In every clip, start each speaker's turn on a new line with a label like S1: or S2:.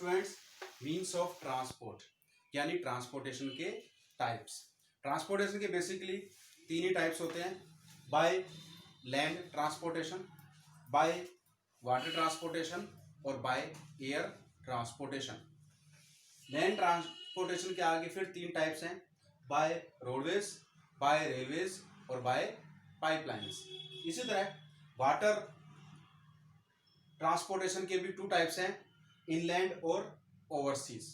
S1: Students, means of transport यानी transportation के types. Transportation के बेसिकली तीन ही टाइप्स होते हैं, by land transportation, by water transportation और by air transportation. Land transportation के आगे फिर तीन टाइप्स हैं, बाय रोडवेज, बाय रेलवेज और बाय पाइपलाइंस। इसी तरह वाटर ट्रांसपोर्टेशन के भी टू टाइप्स हैं, इनलैंड और ओवरसीज।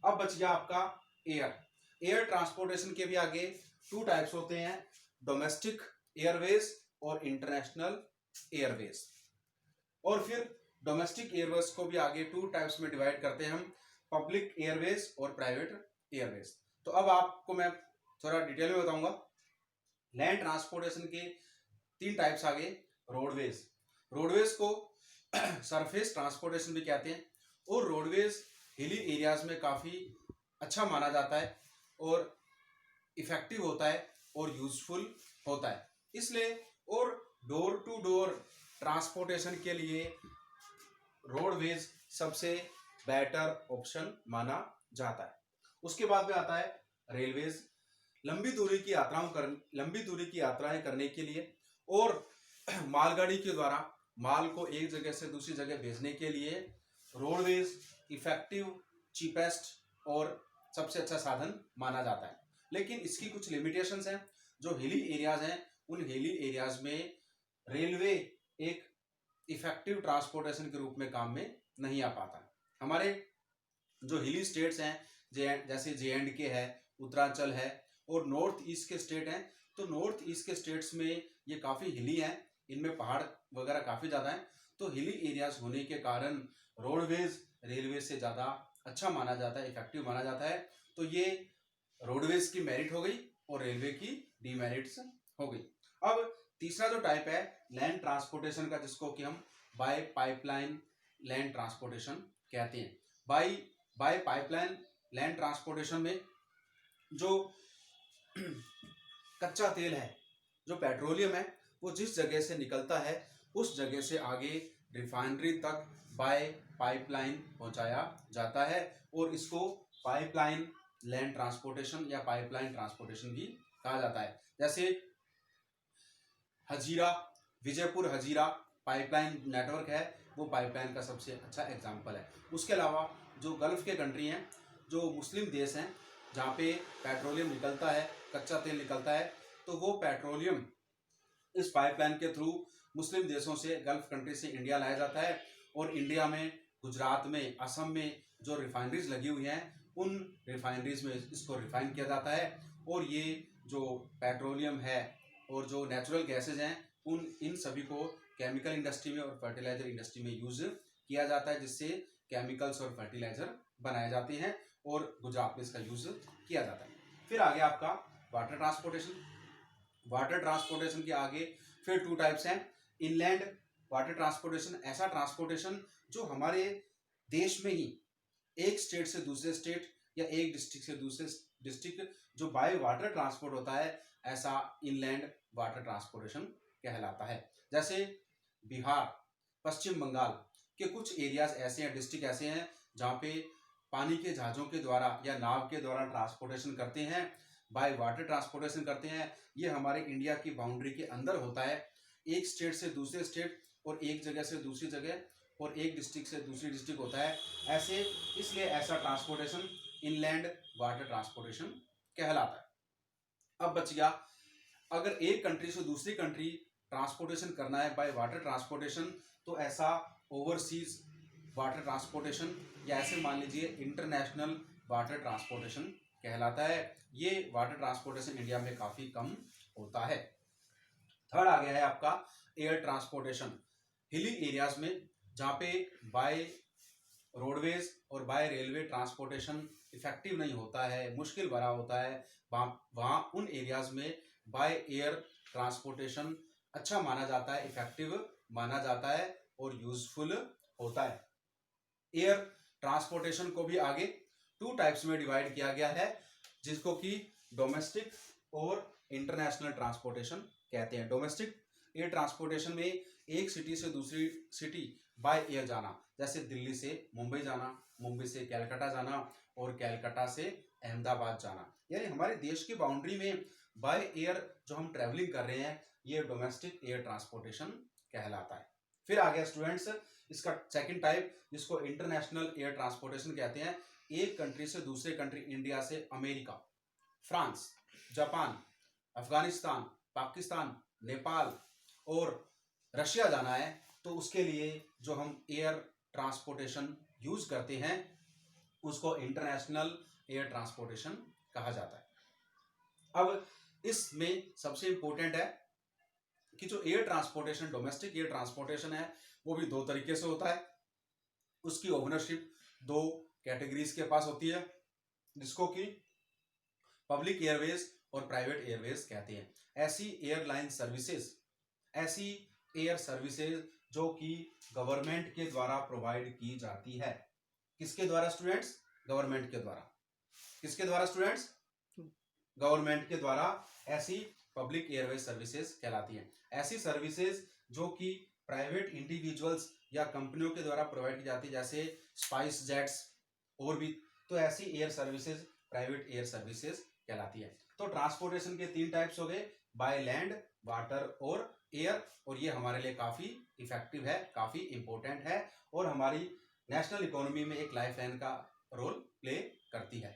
S1: अब बच गया आपका एयर। एयर ट्रांसपोर्टेशन के भी आगे टू टाइप्स होते हैं, डोमेस्टिक एयरवेज और इंटरनेशनल एयरवेज। और फिर डोमेस्टिक एयरवेज को भी आगे टू टाइप्स में डिवाइड करते हैं हम, पब्लिक एयरवेज और प्राइवेट एयरवेज। तो अब आपको मैं थोड़ा डिटेल में बताऊंगा। लैंड ट्रांसपोर्टेशन के तीन टाइप्स आगे, रोडवेज। रोडवेज को सरफेस ट्रांसपोर्टेशन भी कहते हैं और रोडवेज हिली एरियाज में काफ़ी अच्छा माना जाता है और इफेक्टिव होता है और यूजफुल होता है इसलिए। और डोर टू डोर ट्रांसपोर्टेशन के लिए रोडवेज सबसे बेटर ऑप्शन माना जाता है। उसके बाद में आता है रेलवेज। लंबी दूरी की यात्राएं करने के लिए और मालगाड़ी के द्वारा माल को एक जगह से दूसरी जगह भेजने के लिए रोडवेज इफेक्टिव, चीपेस्ट और सबसे अच्छा साधन माना जाता है। लेकिन इसकी कुछ लिमिटेशंस हैं। जो हिली एरियाज हैं उन हिली एरियाज में रेलवे एक इफेक्टिव ट्रांसपोर्टेशन के रूप में काम में नहीं आ पाता। हमारे जो हिली स्टेट्स हैं जैसे JNK है, उत्तरांचल है और नॉर्थ ईस्ट के स्टेट हैं, तो नॉर्थ ईस्ट के स्टेट्स में ये काफ़ी हिली हैं, इनमें पहाड़ वगैरह काफ़ी ज़्यादा हैं। तो हिली एरियाज होने के कारण रोडवेज रेलवे से ज़्यादा अच्छा माना जाता है, इफेक्टिव माना जाता है। तो ये रोडवेज की मेरिट हो गई और रेलवे की डीमेरिट्स हो गई। अब तीसरा जो टाइप है लैंड ट्रांसपोर्टेशन का, जिसको कि हम बाय पाइपलाइन लैंड ट्रांसपोर्टेशन कहते हैं। बाय पाइपलाइन लैंड ट्रांसपोर्टेशन में जो कच्चा तेल है, जो पेट्रोलियम है, वो जिस जगह से निकलता है उस जगह से आगे रिफाइनरी तक बाय पाइपलाइन पहुंचाया जाता है और इसको पाइपलाइन लैंड ट्रांसपोर्टेशन या पाइपलाइन ट्रांसपोर्टेशन भी कहा जाता है। जैसे हजीरा, विजयपुर हजीरा पाइपलाइन नेटवर्क है, वो पाइपलाइन का सबसे अच्छा एग्जाम्पल है। उसके अलावा जो गल्फ के कंट्री हैं, जो मुस्लिम देश हैं, जहाँ पे पेट्रोलियम निकलता है, कच्चा तेल निकलता है, तो वो पेट्रोलियम इस पाइपलाइन के थ्रू मुस्लिम देशों से, गल्फ कंट्री से इंडिया लाया जाता है और इंडिया में, गुजरात में, असम में जो रिफाइनरीज लगी हुई हैं उन रिफाइनरीज में इसको रिफाइन किया जाता है और ये जो पेट्रोलियम है और जो नेचुरल गैसेज हैं इन सभी को केमिकल इंडस्ट्री में और फर्टिलाइजर इंडस्ट्री में यूज किया जाता है, जिससे केमिकल्स और फर्टिलाइजर बनाए जाते हैं और गुजरात में इसका यूज किया जाता है। फिर आगे आपका वाटर ट्रांसपोर्टेशन। वाटर ट्रांसपोर्टेशन के आगे फिर टू टाइप्स हैं, इनलैंड वाटर ट्रांसपोर्टेशन, ऐसा ट्रांसपोर्टेशन जो हमारे देश में ही एक स्टेट से दूसरे स्टेट या एक डिस्ट्रिक्ट से दूसरे डिस्ट्रिक्ट जो बाय वाटर ट्रांसपोर्ट होता है, ऐसा इनलैंड वाटर ट्रांसपोर्टेशन कहलाता है। जैसे बिहार, पश्चिम बंगाल के कुछ एरियाज ऐसे हैं, डिस्ट्रिक्ट ऐसे हैं जहाँ पे पानी के जहाज़ों के द्वारा या नाव के द्वारा ट्रांसपोर्टेशन करते हैं, बाय वाटर ट्रांसपोर्टेशन करते हैं। ये हमारे इंडिया की बाउंड्री के अंदर होता है, एक स्टेट से दूसरे स्टेट और एक जगह से दूसरी जगह और एक डिस्ट्रिक्ट से दूसरी डिस्ट्रिक्ट होता है ऐसे, इसलिए ऐसा ट्रांसपोर्टेशन इनलैंड वाटर ट्रांसपोर्टेशन कहलाता है। अब बच गया, अगर एक कंट्री से दूसरी कंट्री ट्रांसपोर्टेशन करना है बाय वाटर ट्रांसपोर्टेशन, तो ऐसा ओवरसीज वाटर ट्रांसपोर्टेशन या ऐसे मान लीजिए इंटरनेशनल वाटर ट्रांसपोर्टेशन कहलाता है। ये वाटर ट्रांसपोर्टेशन इंडिया में काफ़ी कम होता है। थर्ड आ गया है आपका एयर ट्रांसपोर्टेशन। हिली एरियाज में जहाँ पे बाय रोडवेज और बाय रेलवे ट्रांसपोर्टेशन इफेक्टिव नहीं होता है, मुश्किल भरा होता है, वहाँ उन एरियाज में बाय एयर ट्रांसपोर्टेशन अच्छा माना जाता है, इफेक्टिव माना जाता है और यूजफुल होता है। एयर ट्रांसपोर्टेशन को भी आगे टू टाइप्स में डिवाइड किया गया है, जिसको कि डोमेस्टिक और इंटरनेशनल ट्रांसपोर्टेशन कहते हैं। डोमेस्टिक एयर ट्रांसपोर्टेशन में एक सिटी से दूसरी सिटी बाय एयर जाना, जैसे दिल्ली से मुंबई जाना, मुंबई से कैलकाटा जाना और कैलकाटा से अहमदाबाद जाना, यानी हमारे देश की बाउंड्री में बाय एयर जो हम ट्रैवलिंग कर रहे हैं ये डोमेस्टिक एयर ट्रांसपोर्टेशन कहलाता है। फिर आ गया स्टूडेंट्स इसका सेकंड टाइप, जिसको इंटरनेशनल एयर ट्रांसपोर्टेशन कहते हैं। एक कंट्री से दूसरे कंट्री, इंडिया से America, France, Japan, Afghanistan, Pakistan, Nepal और रशिया जाना है, तो उसके लिए जो हम एयर ट्रांसपोर्टेशन यूज करते हैं उसको इंटरनेशनल एयर ट्रांसपोर्टेशन कहा जाता है। अब इसमें सबसे इंपॉर्टेंट है कि जो air transportation, domestic air transportation है, वो भी दो तरीके से होता है। उसकी ओनरशिप दो कैटेगरीज के पास होती है, जिसको कि पब्लिक एयरवेज और प्राइवेट एयरवेज कहते हैं। ऐसी एयरलाइन सर्विसेज, ऐसी एयर सर्विसेज जो कि गवर्नमेंट के द्वारा प्रोवाइड की जाती है। किसके द्वारा स्टूडेंट्स? गवर्नमेंट के द्वारा। किसके द्वारा स्टूडेंट्स? गवर्नमेंट के द्वारा ऐसी पब्लिक एयरवेज सर्विसेज कहलाती हैं। ऐसी सर्विसेज जो कि प्राइवेट इंडिविजुअल्स या कंपनियों के द्वारा प्रोवाइड की जाती है, जैसे स्पाइस जेट्स और भी, तो ऐसी air services private air services कहलाती है। तो ट्रांसपोर्टेशन के तीन टाइप्स हो गए, बाय लैंड, वाटर और एयर, और ये हमारे लिए काफी इफेक्टिव है, काफी इंपॉर्टेंट है और हमारी नेशनल इकोनॉमी में एक लाइफ लाइन का रोल प्ले करती है।